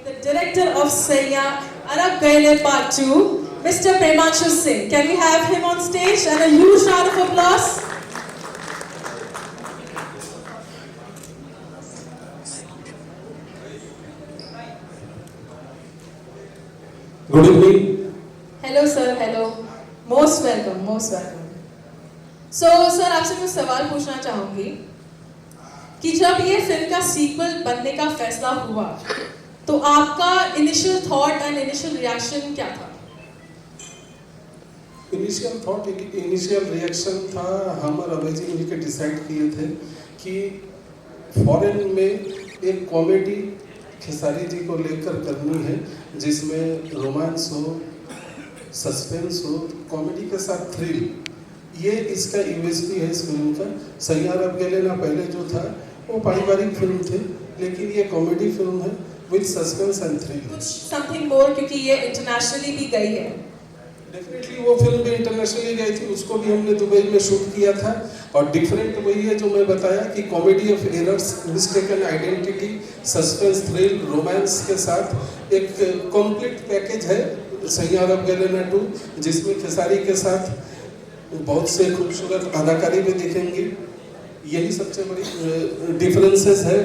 The director of Saiya Arab Gaile Part 2, Mr. Premanshu Singh. Can we have him on stage and a huge round of applause? Good evening. Hello sir, hello. Most welcome, most welcome. So sir, आपसे मैं सवाल पूछना चाहूँगी कि जब ये film का sequel बनने का फैसला हुआ तो आपका initial thought and initial reaction क्या था? इनिशियल रिएक्शन था, हम और अभय जी मिलकर डिसाइड किए थे कि फॉरेन में एक कॉमेडी खेसारी जी को लेकर करनी है जिसमें रोमांस हो, सस्पेंस हो, कॉमेडी के साथ थ्रिल। ये इसका यूएसपी है इस फिल्म का। सैया अरब गैले ना पहले जो था वो पारिवारिक फिल्म थे, लेकिन ये कॉमेडी फिल्म है विद सस्पेंस एंड थ्रिल। कुछ समथिंग मोर, क्योंकि ये इंटरनेशनली भी गई है। डेफिनेटली वो फिल्म भी इंटरनेशनली गई थी, उसको भी हमने दुबई में शूट किया था। और डिफरेंट वही है जो मैं बताया कि comedy of errors, mistaken identity, suspense, thrill, romance के साथ एक कंप्लीट पैकेज है सैया अरब गैले ना 2, जिसमें खेसारी के साथ बहुत से खूबसूरत अदाकारी भी दिखेंगी। यही सबसे बड़ी डिफरेंसेस है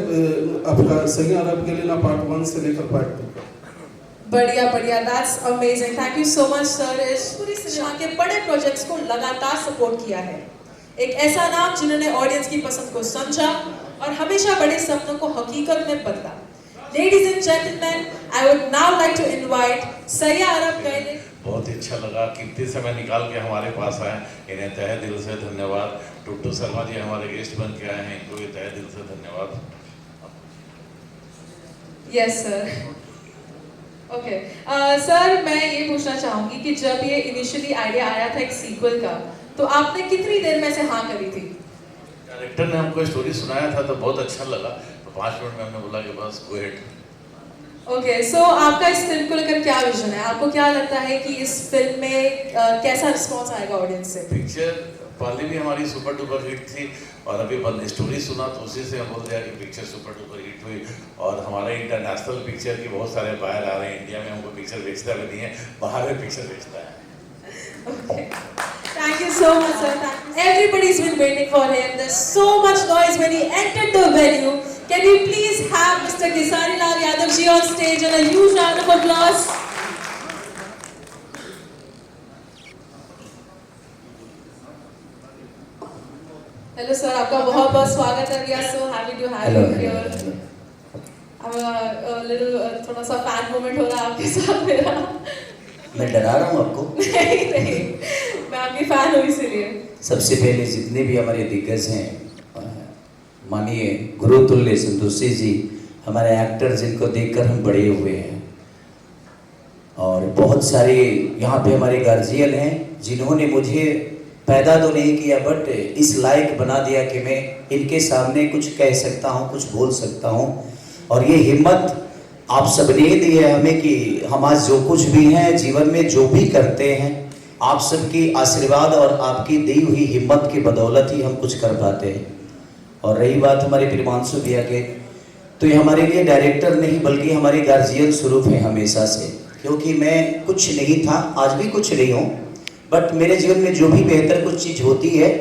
आपका सैया अरब गैले ना पार्ट 1 से लेकर पार्ट 2। बढ़िया बढ़िया, that's amazing. Thank you so much sir. इस पूरी सिनेमा के बड़े प्रोजेक्ट्स को लगातार सपोर्ट किया है। एक ऐसा नाम जिन्होंने ऑडियंस की पसंद को समझा और हमेशा बड़े सपनों को हकीकत में बदला। Ladies and gentlemen, I would now like to invite सैया अरब गैले। बहुत ही अच्छा लगा, कीमती समय निकाल के हमारे पास आए, इन्हें तहे दिल से धन्यवाद। टुट्टू शर्मा जी हमारे गेस्ट बन के आए हैं, इनको भी तहे दिल से धन्यवाद। Yes sir. ओके सर, मैं ये पूछना चाहूँगी कि जब ये इनिशियली आइडिया आया था एक सीक्वल का, तो आपने कितनी देर में से हाँ करी थी? डायरेक्टर ने हमको स्टोरी सुनाया था तो बहुत अच्छा लगा, तो 5 मिनट में हमने बोला कि बस गो अहेड। ओके, सो आपका इस फिल्म को लेकर क्या विजन है? आपको क्या लगता है कि इस फिल्म में कैसा रिस्पॉन्स आएगा ऑडियंस से? पिक्चर पहले भी हमारी सुपर डुपर हिट थी और अभी स्टोरी सुना तो उसी से हम बोल दिया कि पिक्चर सुपर डुपर हिट हुई। और हमारे इंटरनेशनल पिक्चर की बहुत सारे बाहर आ रहे हैं, इंडिया में हमको पिक्चर बेचता भी नहीं है, बाहर में पिक्चर बेचता है। Okay. Thank you so much, sir. Everybody's been waiting for him. There's so much noise when he entered the venue. Can we please have Mr. Kesari Lal Yadav ji on stage and a huge round of applause? Hello, sir. आपका बहुत-बहुत स्वागत है। We are so happy to have you here. थोड़ा सा fan moment हो रहा है आपके साथ मेरा। मैं डरा रहा हूँ आपको? नहीं नहीं, मैं आपकी फैन हूँ इसीलिए। सबसे पहले जितने भी हमारे दिग्गज हैं, मानिए गुरुतुल्य संतोषी जी, हमारे एक्टर जिनको देखकर हम बड़े हुए हैं, और बहुत सारे यहाँ पे हमारे गार्जियन हैं जिन्होंने मुझे पैदा तो नहीं किया बट इस लायक बना दिया कि मैं इनके सामने कुछ कह सकता हूँ, कुछ बोल सकता हूँ। और ये हिम्मत आप सबने दी है हमें कि हम आज जो कुछ भी हैं जीवन में, जो भी करते हैं, आप सबकी आशीर्वाद और आपकी दी हुई हिम्मत की बदौलत ही हम कुछ कर पाते हैं। और रही बात हमारे प्रिमांशु भैया के, तो ये हमारे लिए डायरेक्टर नहीं बल्कि हमारे गार्जियन स्वरूप हैं हमेशा से, क्योंकि मैं कुछ नहीं था, आज भी कुछ नहीं हूँ, बट मेरे जीवन में जो भी बेहतर कुछ चीज़ होती है,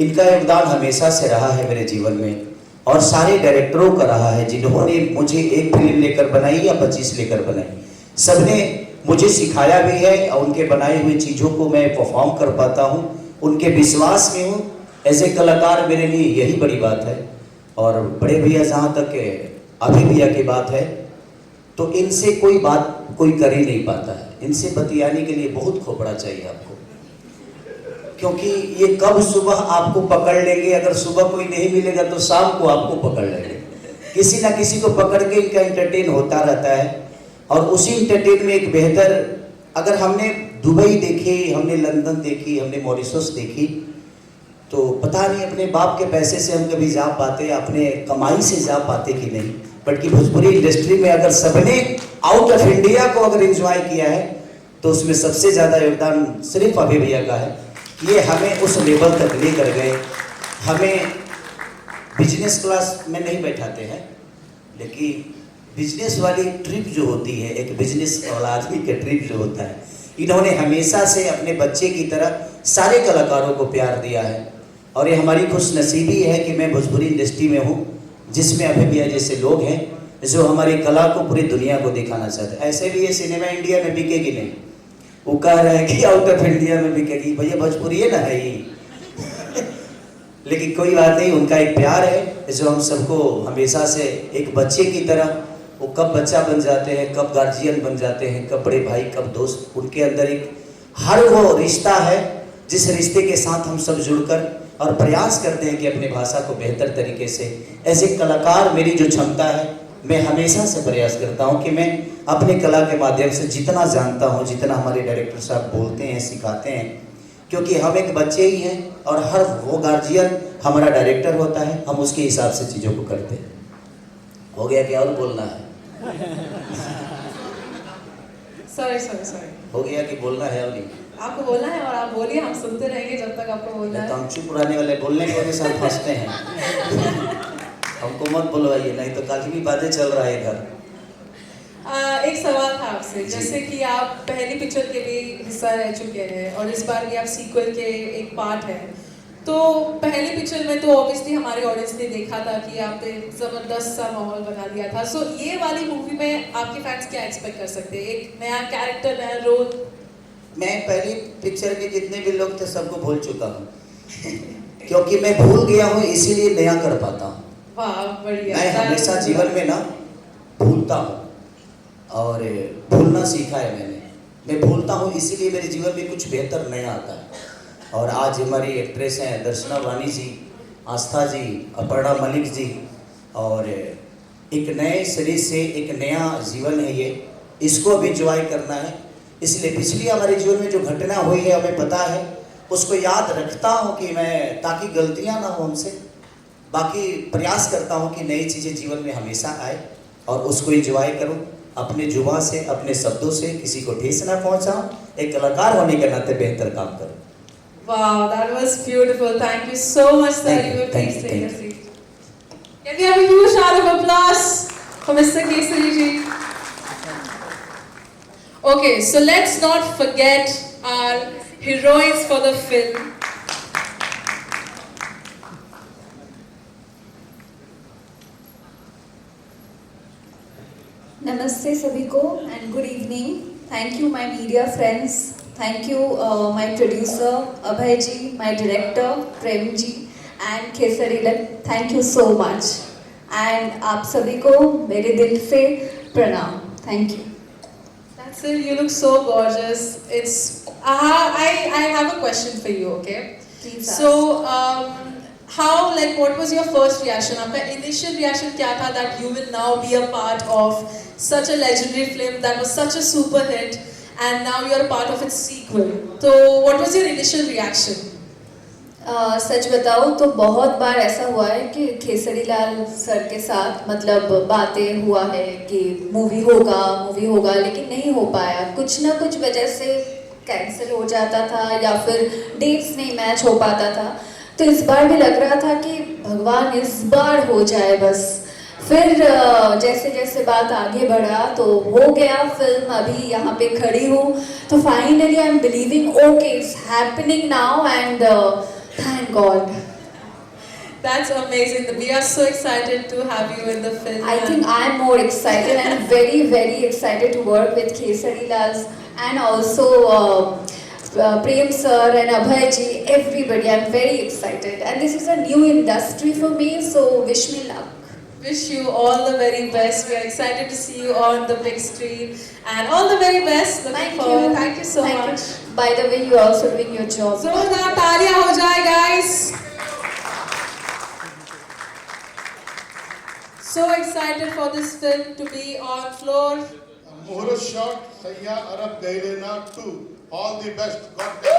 इनका योगदान हमेशा से रहा है मेरे जीवन में। और सारे डायरेक्टरों का रहा है जिन्होंने मुझे एक फिल्म लेकर बनाई या 25 लेकर बनाई, सबने मुझे सिखाया भी है और उनके बनाई हुई चीज़ों को मैं परफॉर्म कर पाता हूँ, उनके विश्वास में हूँ एज ए कलाकार। मेरे लिए यही बड़ी बात है। और बड़े भैया जहाँ तक अभी भैया की बात है, तो इनसे कोई बात कोई कर ही नहीं पाता है। इनसे बतियाने के लिए बहुत खोपड़ा चाहिए आपको, क्योंकि ये कब सुबह आपको पकड़ लेंगे, अगर सुबह कोई नहीं मिलेगा तो शाम को आपको पकड़ लेंगे। किसी ना किसी को पकड़ के इनका एंटरटेन होता रहता है। और उसी एंटरटेन में एक बेहतर, अगर हमने दुबई देखी, हमने लंदन देखी, हमने मॉरिशस देखी, तो पता नहीं अपने बाप के पैसे से हम कभी जा पाते, अपने कमाई से जा पाते कि नहीं। बट कि भोजपुरी इंडस्ट्री में अगर सबने आउट ऑफ इंडिया को अगर एंजॉय किया है, तो उसमें सबसे ज़्यादा योगदान सिर्फ अभी भैया का है। ये हमें उस लेवल तक लेकर गए। हमें बिजनेस क्लास में नहीं बैठाते हैं, लेकिन बिजनेस वाली ट्रिप जो होती है, एक बिजनेस वाला आदमी का ट्रिप जो होता है, इन्होंने हमेशा से अपने बच्चे की तरह सारे कलाकारों को प्यार दिया है। और ये हमारी खुशनसीबी है कि मैं भोजपुरी इंडस्ट्री में हूँ, जिसमें अभय भैया जैसे लोग हैं जो हमारी कला को पूरी दुनिया को दिखाना चाहते हैं। ऐसे भी ये सिनेमा इंडिया में बिकेगी नहीं, वो कह रहे हैं कि आउट ऑफ इंडिया में बिकेगी, भैया भोजपुरी है ना है ही। लेकिन कोई बात नहीं, उनका एक प्यार है जो हम सबको हमेशा से एक बच्चे की तरह, वो कब बच्चा बन जाते हैं, कब गार्जियन बन जाते हैं, कब बड़े भाई, कब दोस्त, उनके अंदर एक हर वो रिश्ता है जिस रिश्ते के साथ हम सब जुड़कर और प्रयास करते हैं कि अपने भाषा को बेहतर तरीके से, एज ए कलाकार मेरी जो क्षमता है, मैं हमेशा से प्रयास करता हूं कि मैं अपने कला के माध्यम से जितना जानता हूं, जितना हमारे डायरेक्टर साहब बोलते हैं, सिखाते हैं, क्योंकि हम एक बच्चे ही हैं और हर वो गार्जियन हमारा डायरेक्टर होता है, हम उसके हिसाब से चीज़ों को करते हैं। हो गया क्या और बोलना है? सॉरी हो गया कि बोलना है और नहीं? आपको बोलना है और आप बोलिए, हम सुनते रहेंगे जब तक आपको बोलना तो है। हम चुप रहने वाले, बोलने के वजह से हम फंसते हैं। हमको मत बुलवाइए, नहीं तो काफी भी बातें चल रहा है इधर। एक सवाल था आपसे, जैसे कि आप पहली पिक्चर के भी हिस्सा रह चुके हैं और इस बार भी आप सीक्वल के एक पार्ट हैं, तो पहली पिक्चर में तो ऑब्वियसली हमारे ऑडियंस ने देखा था कि आपने जबरदस्त सा माहौल बना दिया था। सो ये वाली मूवी में आपके फैंस क्या एक्सपेक्ट कर सकते हैं? एक नया कैरेक्टर, नया रोल? मैं पहली पिक्चर के जितने भी लोग थे सबको भूल चुका हूँ क्योंकि मैं भूल गया हूँ, इसीलिए नया कर पाता हूँ। वाह, बढ़िया। मैं हमेशा जीवन में ना भूलता हूँ और भूलना सीखा है मैंने। मैं भूलता हूँ, इसीलिए मेरे जीवन में कुछ बेहतर नया आता है। और आज हमारी एक्ट्रेस हैं दर्शना वानी जी, आस्था जी, अपर्णा मलिक जी, और एक नए सिरे से एक नया जीवन है ये, इसको भी एंजॉय करना है। इसलिए पिछली हमारे जीवन में जो घटना हुई है हमें पता है, उसको याद रखता हूँ कि मैं, ताकि गलतियाँ ना हो हमसे। बाकी प्रयास करता हूँ कि नई चीज़ें जीवन में हमेशा आए और उसको एंजॉय करूँ, अपने जुबान से, अपने शब्दों से किसी को ठेस ना पहुँचाऊँ, एक कलाकार होने के नाते बेहतर काम करूँ। Wow, that was beautiful. Thank you so much, sir. Thank you. You were Thank please you. take a seat. Can we have a huge round of applause for Mr. Kesari ji? Okay, so let's not forget our heroines for the film. Namaste सभी को and good evening. Thank you my media friends. Thank you my producer Abhay ji, my director Prem ji and Kesari Lal. Thank you so much. And आप सभी को मेरे दिल से प्रणाम. Thank you. That's it. You look so gorgeous. It's. I have a question for you. Okay. Please ask. So what was your first reaction? आपका initial reaction क्या था that you will now be a part of such a legendary film that was such a super hit, and now you are a part of its sequel. So what was your initial reaction? सच बताओ तो बहुत बार ऐसा हुआ है कि खेसरी लाल sir के साथ मतलब बातें हुआ है कि मूवी होगा लेकिन नहीं हो पाया, कुछ ना कुछ वजह से कैंसिल हो जाता था या फिर डेट्स नहीं मैच हो पाता था। तो इस बार भी लग रहा था कि भगवान इस बार हो जाए बस। फिर जैसे जैसे बात आगे बढ़ा तो हो गया फिल्म, अभी यहाँ पे खड़ी हूँ तो finally I am believing okay it's happening now and thank God. That's amazing. We are so excited to have you in the film. I think I'm more excited and very very excited to work with Kesari Lal and also Prem sir and Abhay ji, everybody. I'm very excited and this is a new industry for me, so wish me luck. Wish you all the very best. We are excited to see you on the big screen and all the very best. Looking forward. Thank you so much. By the way, you are also doing your job. जोरदार तालियां हो जाए guys. So excited for this film to be on floor. Muhurat shot, Sayya Arab Gailena 2. All the best. God bless.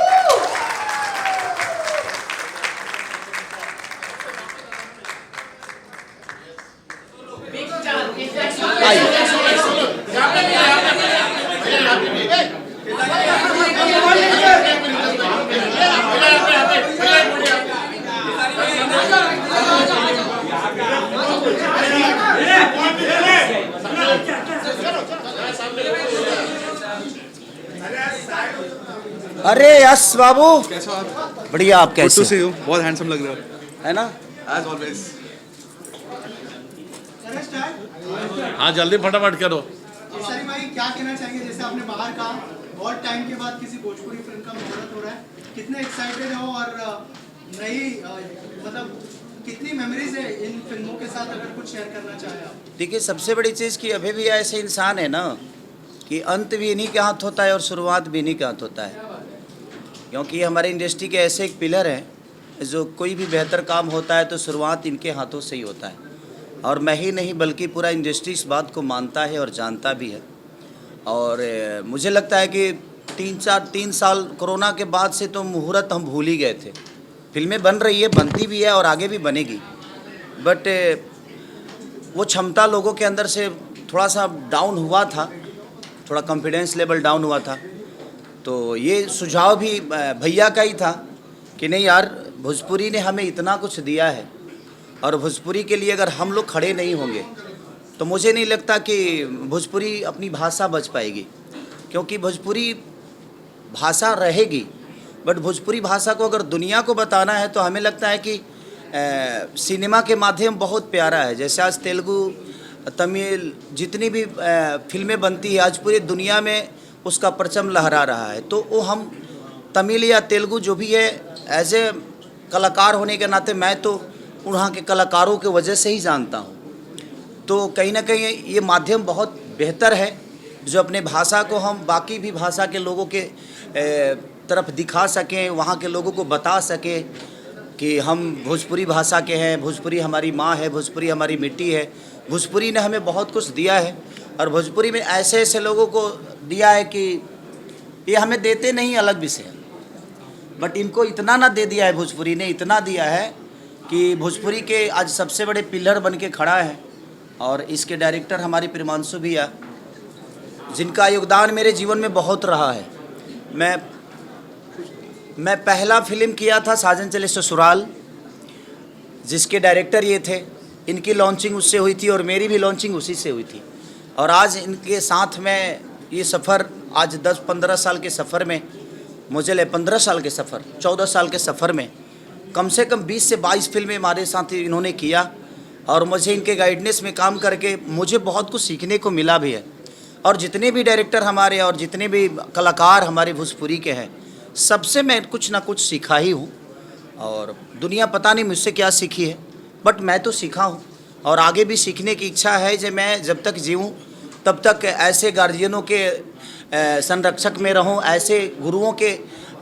अरे yes बाबू, कैसे हो आप? बढ़िया। आप गुड टू कैसे सी यू, बहुत हैंडसम लग रहे हो है ना? As always. हाँ जल्दी फटाफट करो। खेसारी भाई क्या कहना चाहेंगे, जैसे आपने बाहर कहा बहुत टाइम के बाद किसी भोजपुरी फिल्म का मुहूर्त हो रहा है, कितने एक्साइटेड हो और नई मतलब कितनी मेमोरीज है इन फिल्मों के साथ, अगर कुछ शेयर करना चाहें आप? देखिए, सबसे बड़ी चीज़ कि अभी भी ऐसे इंसान है ना कि अंत भी इन्हीं के हाथ होता है और शुरुआत भी इन्हीं के हाथ होता है, क्योंकि हमारे इंडस्ट्री के ऐसे एक पिलर हैं जो कोई भी बेहतर काम होता है तो शुरुआत इनके हाथों से ही होता है। और मैं ही नहीं बल्कि पूरा इंडस्ट्री इस बात को मानता है और जानता भी है। और मुझे लगता है कि 3 साल कोरोना के बाद से तो मुहूर्त हम भूल ही गए थे। फिल्में बन रही है, बनती भी है और आगे भी बनेगी, बट वो क्षमता लोगों के अंदर से थोड़ा सा डाउन हुआ था, थोड़ा कॉन्फिडेंस लेवल डाउन हुआ था। तो ये सुझाव भी भैया का ही था कि नहीं यार, भोजपुरी ने हमें इतना कुछ दिया है और भोजपुरी के लिए अगर हम लोग खड़े नहीं होंगे तो मुझे नहीं लगता कि भोजपुरी अपनी भाषा बच पाएगी, क्योंकि भोजपुरी भाषा रहेगी, बट भोजपुरी भाषा को अगर दुनिया को बताना है तो हमें लगता है कि सिनेमा के माध्यम बहुत प्यारा है। जैसे आज तेलुगु, तमिल जितनी भी फिल्में बनती है आज पूरी दुनिया में उसका परचम लहरा रहा है। तो वो हम तमिल या तेलुगु जो भी है, एज ए कलाकार होने के नाते मैं तो वहाँ के कलाकारों के वजह से ही जानता हूँ। तो कहीं ना कहीं ये माध्यम बहुत बेहतर है जो अपने भाषा को हम बाकी भी भाषा के लोगों के तरफ दिखा सकें, वहाँ के लोगों को बता सकें कि हम भोजपुरी भाषा के हैं, भोजपुरी हमारी माँ है, भोजपुरी हमारी मिट्टी है, भोजपुरी ने हमें बहुत कुछ दिया है। और भोजपुरी में ऐसे ऐसे लोगों को दिया है कि ये हमें देते नहीं, अलग विषय है, बट इनको इतना ना दे दिया है, भोजपुरी ने इतना दिया है कि भोजपुरी के आज सबसे बड़े पिलर बन के खड़ा है। और इसके डायरेक्टर हमारी प्रियांशु भैया, जिनका योगदान मेरे जीवन में बहुत रहा है। मैं पहला फिल्म किया था साजन चले ससुराल, जिसके डायरेक्टर ये थे। इनकी लॉन्चिंग उससे हुई थी और मेरी भी लॉन्चिंग उसी से हुई थी। और आज इनके साथ में ये सफ़र, आज 10-15 साल के सफ़र में, मुझे 15 साल के सफ़र, 14 साल के सफ़र में कम से कम 20 से 22 फिल्में हमारे साथ इन्होंने किया। और मुझे इनके गाइडेंस में काम करके मुझे बहुत कुछ सीखने को मिला भी है। और जितने भी डायरेक्टर हमारे और जितने भी कलाकार हमारे भोजपुरी के हैं, सबसे मैं कुछ ना कुछ सीखा ही हूँ। और दुनिया पता नहीं मुझसे क्या सीखी है, बट मैं तो सीखा हूँ और आगे भी सीखने की इच्छा है। जो मैं जब तक जीऊँ तब तक ऐसे गार्जियनों के संरक्षक में रहूँ, ऐसे गुरुओं के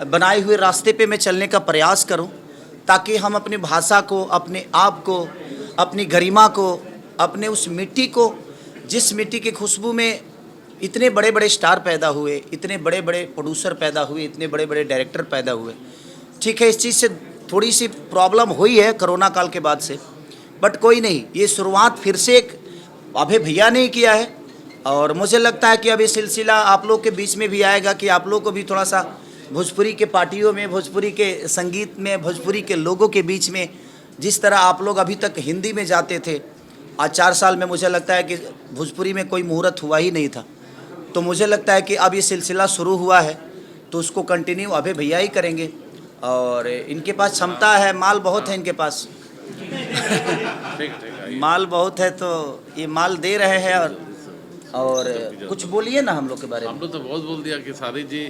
बनाए हुए रास्ते पे मैं चलने का प्रयास करूँ, ताकि हम अपनी भाषा को, अपने आप को, अपनी गरिमा को, अपने उस मिट्टी को, जिस मिट्टी की खुशबू में इतने बड़े बड़े स्टार पैदा हुए, इतने बड़े बड़े प्रोड्यूसर पैदा हुए, इतने बड़े बड़े डायरेक्टर पैदा हुए। ठीक है, इस चीज़ से थोड़ी सी प्रॉब्लम हुई है कोरोना काल के बाद से, बट कोई नहीं, ये शुरुआत फिर से एक अभय भैया ने किया है। और मुझे लगता है कि अब ये सिलसिला आप लोग के बीच में भी आएगा कि आप लोग को भी थोड़ा सा भोजपुरी के पार्टियों में, भोजपुरी के संगीत में, भोजपुरी के लोगों के बीच में, जिस तरह आप लोग अभी तक हिंदी में जाते थे, आज 4 साल में मुझे लगता है कि भोजपुरी में कोई मुहूर्त हुआ ही नहीं था। तो मुझे लगता है कि अब ये सिलसिला शुरू हुआ है तो उसको कंटिन्यू अभय भैया ही करेंगे। और इनके पास क्षमता है, माल बहुत है इनके पास माल बहुत है, तो ये माल दे रहे हैं। और कुछ बोलिए ना हम लोग के बारे में। हम लोग तो बहुत बोल दिया कि सारी जी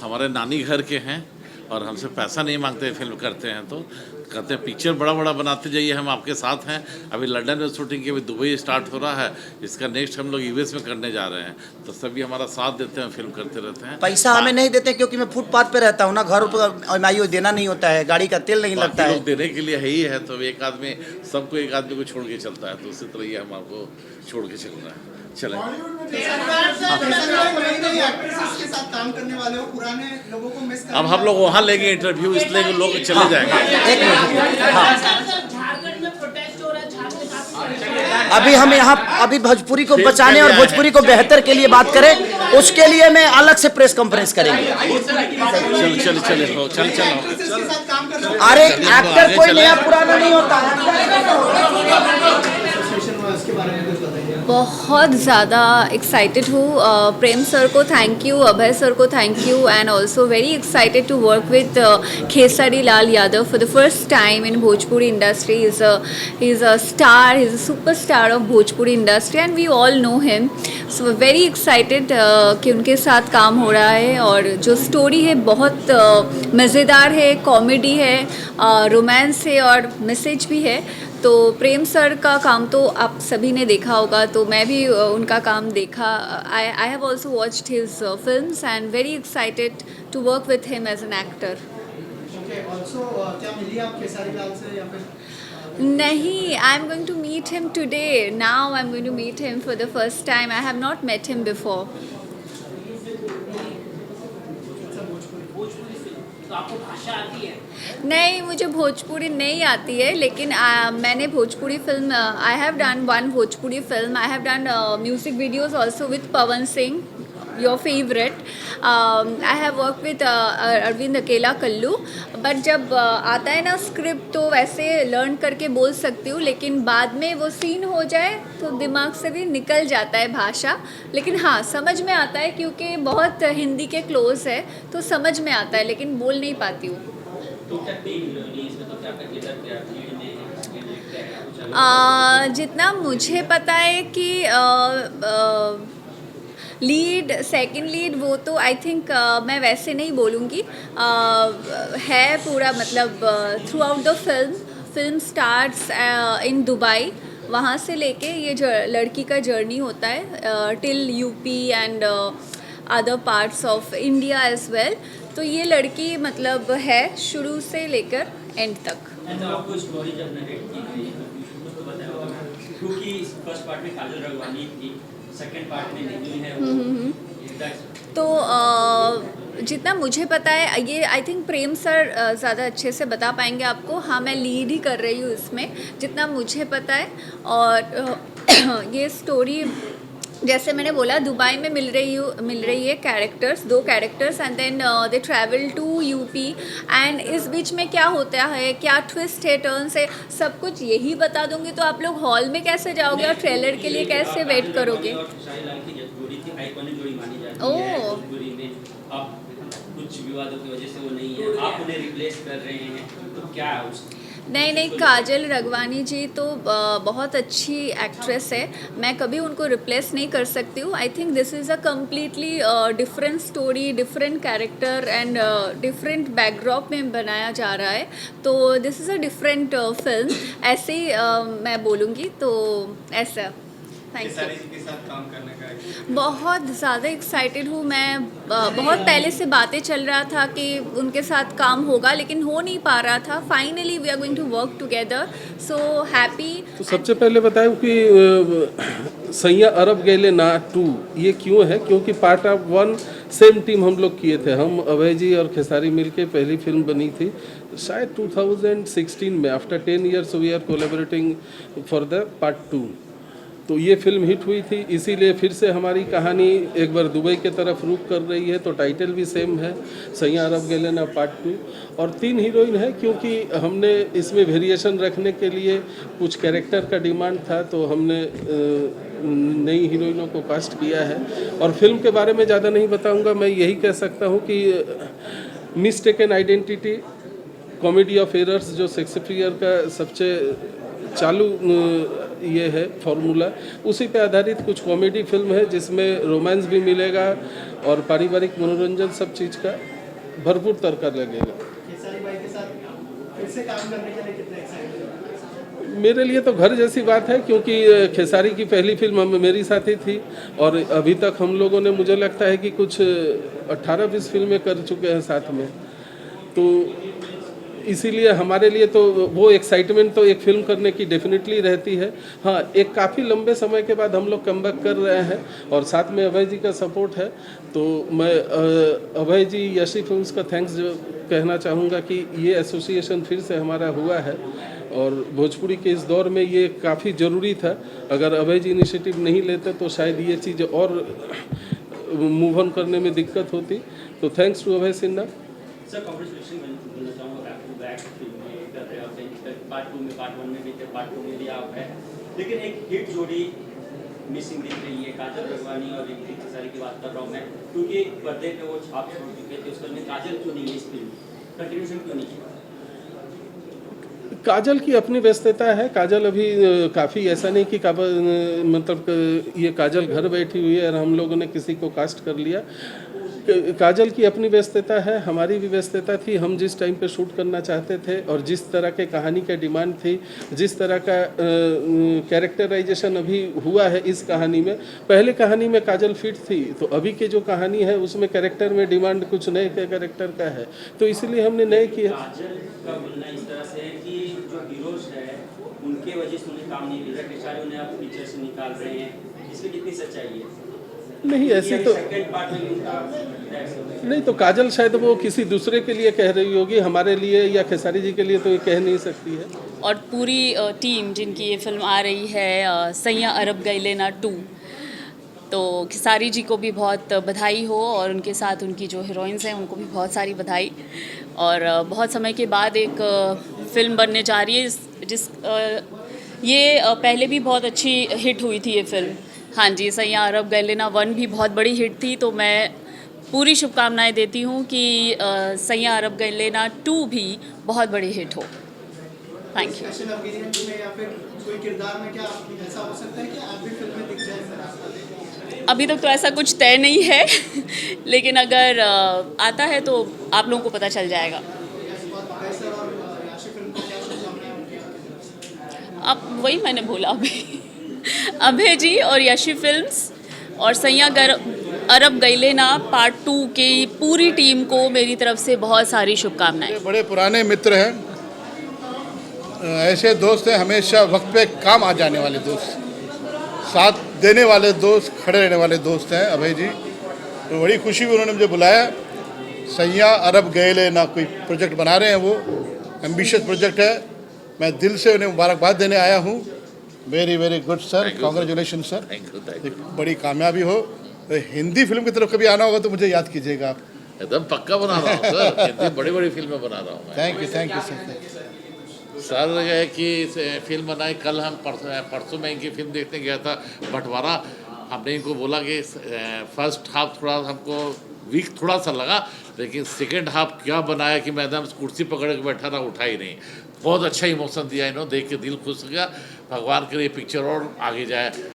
हमारे नानी घर के हैं और हमसे पैसा नहीं मांगते, फिल्म करते हैं तो कहते हैं पिक्चर बड़ा बड़ा बनाते जाइए, हम आपके साथ हैं। अभी लंदन में शूटिंग की, अभी दुबई स्टार्ट हो रहा है, इसका नेक्स्ट हम लोग यूएस में करने जा रहे हैं। तो सभी हमारा साथ देते हैं, फिल्म करते रहते हैं। पैसा हमें नहीं देते क्योंकि मैं फुटपाथ पे रहता हूँ ना, घर पर देना नहीं होता है, गाड़ी का तेल नहीं लगता है। देने के लिए है ही है, तो एक आदमी सबको, एक आदमी को छोड़ के चलता है, तो उसी तरह ये हम आपको छोड़ के चल रहा है। चलें। अब हम लोग वहाँ लेंगे इंटरव्यू, इसलिए लोग चले जाएंगे। एक मिनट, अभी हम यहाँ अभी भोजपुरी को बचाने और भोजपुरी को बेहतर के लिए बात करें, उसके लिए मैं अलग से प्रेस कॉन्फ्रेंस करेंगे। अरे एक्टर कोई नया पुराना नहीं होता। बहुत ज़्यादा एक्साइटेड हूँ। प्रेम सर को थैंक यू, अभय सर को thank you, and also very excited to work with Khesari Lal Yadav for the first time in Bhojpuri industry. He is a star, he is a superstar of Bhojpuri industry and we all know him. So very excited कि उनके साथ काम हो रहा है. और जो story है बहुत मज़ेदार है, कॉमेडी है, रोमांस है और मैसेज भी है. तो प्रेम सर का काम तो आप सभी ने देखा होगा, तो मैं भी उनका काम देखा. I have also watched his films and very excited to work with him as an actor. Okay, also क्या मिली आप खेसारी लाल से या फिर नहीं, I am going to meet him today. Now I am going to meet him for the first time. I have not met him before. नहीं, मुझे भोजपुरी नहीं आती है, लेकिन मैंने Bhojpuri film, I have done one Bhojpuri film. I have done music videos also with Pawan Singh, your favourite. I have work with Arvind Akela Kallu. But जब आता है ना स्क्रिप्ट, तो वैसे लर्न करके बोल सकती हूँ, लेकिन बाद में वो सीन हो जाए तो दिमाग से भी निकल जाता है भाषा. लेकिन हाँ, समझ में आता है क्योंकि बहुत हिंदी के क्लोज है, तो समझ में आता है, लेकिन बोल नहीं पाती हूँ. जितना मुझे पता है कि लीड, सेकंड लीड, वो तो आई थिंक मैं वैसे नहीं बोलूँगी. है पूरा, मतलब through the film starts in Dubai. वहाँ से लेके ये लड़की का जर्नी होता है till UP and other parts of India as well. तो ये लड़की मतलब है शुरू से लेकर एंड तक. आपको स्टोरी जब नरेट की गई तो बताया होगा, क्योंकि फर्स्ट पार्ट में काजल रघवानी थी, सेकंड पार्ट में नहीं है. तो जितना मुझे पता है, ये आई थिंक प्रेम सर ज़्यादा अच्छे से बता पाएंगे आपको. हाँ, मैं लीड ही कर रही हूँ इसमें, जितना मुझे पता है. और ये स्टोरी, जैसे मैंने बोला, दुबई में मिल रही है characters, 2 characters, and then they travel to UP. And इस बीच में क्या होता है, क्या ट्विस्ट है, टर्न्स है, सब कुछ यही बता दूंगी. तो आप लोग हॉल में कैसे जाओगे और ट्रेलर के लिए कैसे वेट करोगे? ओह, कुछ विवादों की वजह से वो नहीं है, आप उन्हें रिप्लेस कर रहे हैं, तो क्या है उसका? नहीं, काजल रघवानी जी तो बहुत अच्छी एक्ट्रेस है. मैं कभी उनको रिप्लेस नहीं कर सकती हूँ. I think this is a completely different story, different character and different backdrop में बनाया जा रहा है. तो this is a different film, ऐसे ही मैं बोलूँगी. तो ऐसा थैंक यू. बहुत ज़्यादा एक्साइटेड हूँ मैं. बहुत पहले से बातें चल रहा था कि उनके साथ काम होगा, लेकिन हो नहीं पा रहा था. Finally we are going to work together, so happy. तो सबसे पहले बताऊं कि सैया अरब गैले ना 2 ये क्यों है, क्योंकि पार्ट ऑफ 1 सेम टीम हम लोग किए थे. हम अभय जी और खेसारी मिलके पहली फिल्म बनी थी शायद 2016 में. After 10 years we are collaborating for the part 2. तो ये फिल्म हिट हुई थी, इसीलिए फिर से हमारी कहानी एक बार दुबई के तरफ रुख कर रही है. तो टाइटल भी सेम है, सैया अरब गैले ना पार्ट 2. और 3 हीरोइन है, क्योंकि हमने इसमें वेरिएशन रखने के लिए कुछ कैरेक्टर का डिमांड था, तो हमने नई हीरोइनों को कास्ट किया है. और फिल्म के बारे में ज़्यादा नहीं बताऊंगा. मैं यही कह सकता हूँ कि mistaken identity, comedy of errors, जो शेक्सपियर का सबसे चालू ये है फॉर्मूला, उसी पे आधारित कुछ कॉमेडी फिल्म है, जिसमें रोमांस भी मिलेगा और पारिवारिक मनोरंजन, सब चीज़ का भरपूर तड़का लगेगा. खेसारी भाई के साथ फिर से काम करने के लिए कितना एक्साइटेड? मेरे लिए तो घर जैसी बात है, क्योंकि खेसारी की पहली फिल्म मेरी साथ ही थी. और अभी तक हम लोगों ने, मुझे लगता है कि कुछ 18-20 फिल्में कर चुके हैं साथ में. तो इसीलिए हमारे लिए तो वो एक्साइटमेंट तो एक फिल्म करने की डेफिनेटली रहती है. हाँ, एक काफ़ी लंबे समय के बाद हम लोग कमबैक कर रहे हैं, और साथ में अभय जी का सपोर्ट है. तो मैं अभय जी, यशी फिल्म्स का थैंक्स जो कहना चाहूँगा कि ये एसोसिएशन फिर से हमारा हुआ है. और भोजपुरी के इस दौर में ये काफ़ी ज़रूरी था. अगर अभय जी इनिशिएटिव नहीं लेते तो शायद ये चीज़ और मूव ऑन करने में दिक्कत होती. तो thanks to Abhay Sinha. Sir, congratulation बोलना चाहूँगा, बैक टू बैक फिल्में कर रहे होते हैं. पार्ट 2 में, पार्ट 1 में भी थे, पार्ट 2 में भी आप हैं. लेकिन एक हिट जोड़ी मिसिंग दिख रही है काजल रघवानी और ऋतिक खेसारी की बात कर रहा हूँ मैं, क्योंकि पर्दे पे वो छाप छोड़ चुके थे, उस फिल्म में काजल क्यों नहीं है इस फिल्म में, कंटिन्यूशन क्यों नहीं किया? काजल की अपनी व्यस्तता है। काजल अभी काफ़ी ऐसा नहीं कि मतलब ये काजल घर बैठी हुई है और हम लोगों ने किसी को कास्ट कर लिया। काजल की अपनी व्यस्तता है, हमारी भी व्यस्तता थी। हम जिस टाइम पे शूट करना चाहते थे और जिस तरह के कहानी का डिमांड थी, जिस तरह का कैरेक्टराइजेशन अभी हुआ है इस कहानी में, पहले कहानी में काजल फिट थी, तो अभी की जो कहानी है उसमें कैरेक्टर में डिमांड कुछ नए के कैरेक्टर का है, तो इसलिए हमने नए किया। काजल का बोलना इस तरह से है कि जो हीरोज है उनके वजह से उन्हें काम नहीं मिल रहा, खेसारी उन्हें आप पिक्चर से निकाल रहे हैं, इसमें कितनी सच्चाई है? नहीं ऐसी तो नहीं, तो काजल शायद वो किसी दूसरे के लिए कह रही होगी, हमारे लिए या खेसारी जी के लिए तो ये कह नहीं सकती है। और पूरी टीम जिनकी ये फिल्म आ रही है सैया अरब गइले ना 2, तो खेसारी जी को भी बहुत बधाई हो और उनके साथ उनकी जो हीरोइंस हैं उनको भी बहुत सारी बधाई। और बहुत समय के बाद एक फिल्म बनने जा रही है ये पहले भी बहुत अच्छी हिट हुई थी ये फिल्म। हाँ जी, सैया अरब गइले ना 1 भी बहुत बड़ी हिट थी, तो मैं पूरी शुभकामनाएं देती हूँ कि सैया अरब गइले ना 2 भी बहुत बड़ी हिट हो। Thank you. स्पेशल अपीयरेंस में या फिर कोई किरदार में क्या ऐसा हो सकता है कि आप भी फिल्म में दिख जाए? अभी तक तो ऐसा कुछ तय नहीं है लेकिन अगर आता है तो आप लोगों को पता चल जाएगा। अब वही मैंने बोला अभी अभय जी और यशी फिल्म्स और सैया अरब गइले ना पार्ट 2 की पूरी टीम को मेरी तरफ से बहुत सारी शुभकामनाएं। बड़े पुराने मित्र हैं, ऐसे दोस्त हैं हमेशा वक्त पे काम आ जाने वाले दोस्त, साथ देने वाले दोस्त, खड़े रहने वाले दोस्त हैं अभय जी। तो बड़ी खुशी हुई उन्होंने मुझे बुलाया। सैया अरब गइले ना कोई प्रोजेक्ट बना रहे हैं, वो एम्बिशियस प्रोजेक्ट है। मैं दिल से उन्हें मुबारकबाद देने आया हूँ। Very very good sir, congratulation sir, एक बड़ी कामयाबी हो। तो हिंदी फिल्म की तरफ कभी आना होगा तो मुझे याद कीजिएगा आप। एकदम पक्का बना रहा हूँ सर, हिंदी बड़ी बड़ी फिल्में बना रहा हूँ मैं। Thank you sir. सर है कि फिल्म बनाई, कल हम परसों में इनकी फिल्म देखने गया था बंटवारा। हमने इनको बोला कि फर्स्ट हाफ थोड़ा हमको वीक थोड़ा सा लगा, लेकिन सेकेंड हाफ क्या बनाया कि मैं एकदम कुर्सी पकड़ के बैठा रहा, उठा ही नहीं। बहुत अच्छा इमोशन दिया इन्होंने, देख के दिल खुश हो गया। भगवान करे ये पिक्चर और आगे जाए